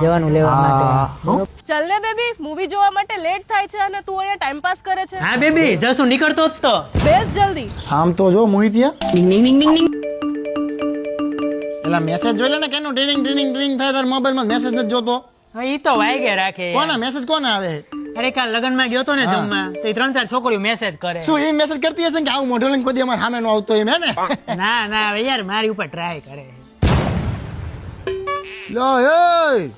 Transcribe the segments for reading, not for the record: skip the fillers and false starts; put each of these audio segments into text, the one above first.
જવાનું લેવા માટે. ચાલ ને બેબી, મૂવી જોવા માટે લેટ થાય છે અને તું અહીંયા ટાઈમ પાસ કરે છે. હા બેબી, જસુ નીકળતો જ તો. બેસ જલ્દી. આમ તો જો મોહિતિયા ડિંગ ડિંગ ડિંગ ડિંગ ડિંગ. પેલા મેસેજ જોઈ લે ને કેનું ડ્રિંગ થાય તાર મોબાઈલમાં મેસેજ નથી જોતો. હા, ઈ તો વાગે રાખે. કોના મેસેજ કોને આવે? અરે કાલ લગનમાં ગયો તો ને જમવા, તો ઈ 3-4 છોકરીઓ મેસેજ કરે. શું એ મેસેજ કરતી હશે ને કે આવું મોઢું લઈને કોઈ દી અમારે સામે નો આવતો એમ હે ને? ના ના હવે યાર મારી ઉપર ટ્રાય કરે. લો એ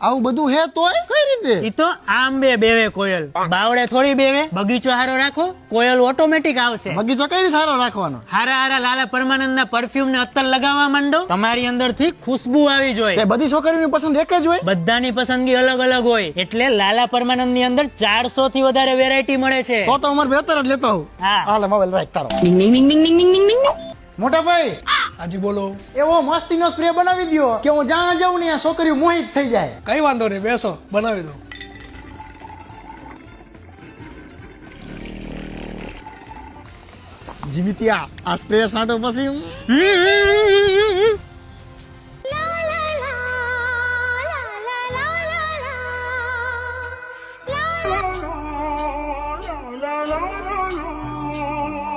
આવું બધું હે તોય કઈ રીતે? ઈ તો આમ બેવે કોયલ, બાવડે થોડી બેવે. બગીચો હારો રાખો, કોયલ ઓટોમેટિક આવશે. બગીચો કઈ રીતે સારો રાખવાનો? હારા હારા લાલા પરમાનંદના પરફ્યુમ ને અત્તર લગાવવા માંડો, તમારી અંદરથી ખુશ્બુ આવી જોઈએ. તે બધી છોકરીઓની પસંદ એક જ હોય? બધાની પસંદગી અલગ અલગ હોય, એટલે લાલા પરમાનંદ ની અંદર 400 થી વધારે વેરાયટી મળે છે. તો અમારે બેહતર જ લેતો હું. હા. હાલે મોબાઈલ રાખ તારો. ડિંગ ડિંગ ડિંગ ડિંગ ડિંગ ડિંગ ડિંગ ડિંગ. મોટા ભાઈ હાજી બોલો. એવો મસ્તીનો સ્પ્રે બનાવી દ્યો કે હું જ્યાં જાઉં ને આ છોકરીઓ મોહિત થઈ જાય. કઈ વાંધો નહીં, બેસો બનાવી દો. જીમિતિયા આ સ્પ્રે સાંટો પછી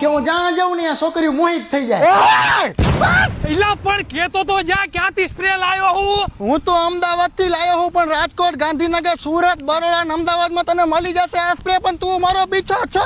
કે હું જ્યાં જાઉં ને આ છોકરીઓ મોહિત થઈ જાય. એલા પણ કેતો તો જા, ક્યાંથી સ્પ્રે લાવ્યો હું? હું તો અમદાવાદ થી લાયો હું, પણ રાજકોટ, ગાંધીનગર, સુરત, બરોડા, અમદાવાદમાં તને મળી જશે આ સ્પ્રે, પણ તું મારો પીછો છો.